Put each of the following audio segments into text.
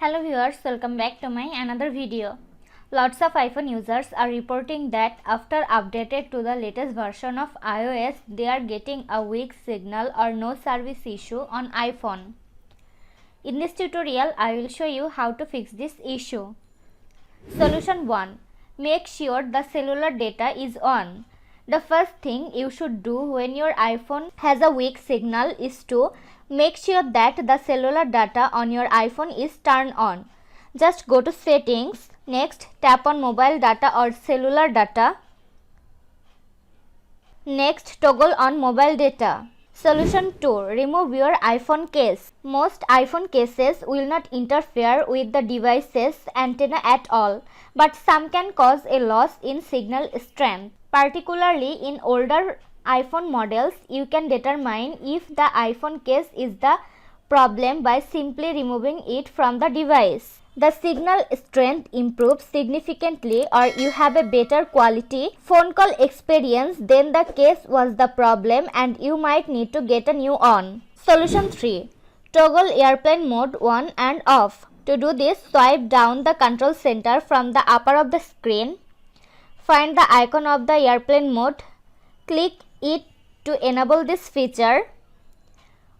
Hello viewers, welcome back to my another video. Lots of iPhone users are reporting that after updated to the latest version of iOS, they are getting a weak signal or no service issue on iPhone. In this tutorial, I will show you how to fix this issue. Solution 1. Make sure the cellular data is on. The first thing you should do when your iPhone has a weak signal is to make sure that the cellular data on your iPhone is turned on. Just go to settings. Next, tap on mobile data or cellular data. Next, toggle on mobile data. Solution 2. Remove your iPhone case. Most iPhone cases will not interfere with the device's antenna at all, but some can cause a loss in signal strength. Particularly in older iPhone models, you can determine if the iPhone case is the problem by simply removing it from the device. The signal strength improves significantly or you have a better quality phone call experience, then the case was the problem and you might need to get a new one. Solution 3. Toggle airplane mode on and off. To do this, swipe down the control center from the upper of the screen. Find the icon of the airplane mode. Click it to enable this feature.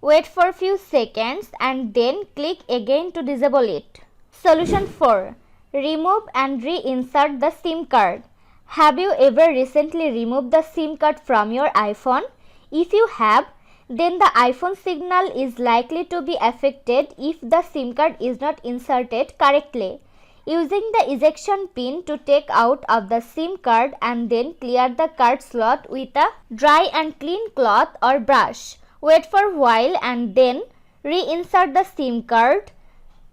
Wait for a few seconds and then click again to disable it. Solution 4. Remove and reinsert the SIM card. Have you ever recently removed the SIM card from your iPhone? If you have, then the iPhone signal is likely to be affected if the SIM card is not inserted correctly. Using the ejection pin to take out of the SIM card and then clear the card slot with a dry and clean cloth or brush. Wait for a while and then reinsert the SIM card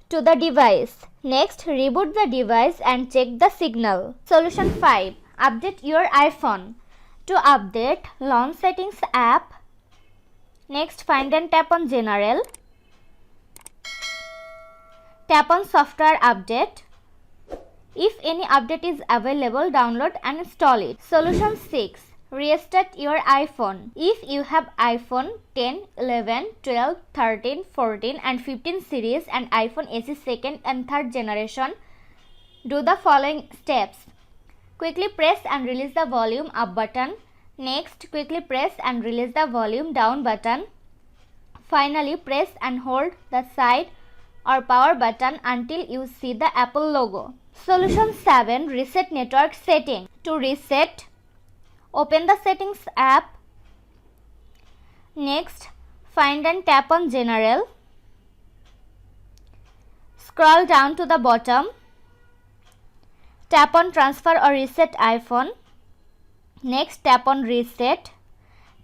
to the device. Next, reboot the device and check the signal. Solution 5. Update your iPhone. To update, launch Settings app. Next, find and tap on General. Tap on Software Update. If any update is available, download and install it. Solution 6. Restart your iPhone. If you have iPhone 10, 11, 12, 13, 14 and 15 series and iPhone SE 2nd and 3rd generation, do the following steps. Quickly press and release the volume up button. Next, quickly press and release the volume down button. Finally, press and hold the side or power button until you see the Apple logo. Solution 7. Reset network setting. To reset, open the Settings app. Next, find and tap on General. Scroll down to the bottom. Tap on Transfer or Reset iPhone. Next, tap on Reset.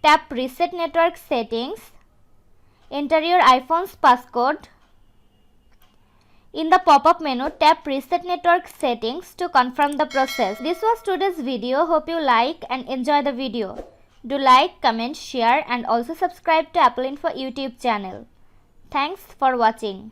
Tap Reset Network Settings. Enter your iPhone's passcode. In the pop-up menu, tap Reset Network Settings to confirm the process. This was today's video. Hope you like and enjoy the video. Do like, comment, share and also subscribe to Apple Info YouTube channel. Thanks for watching.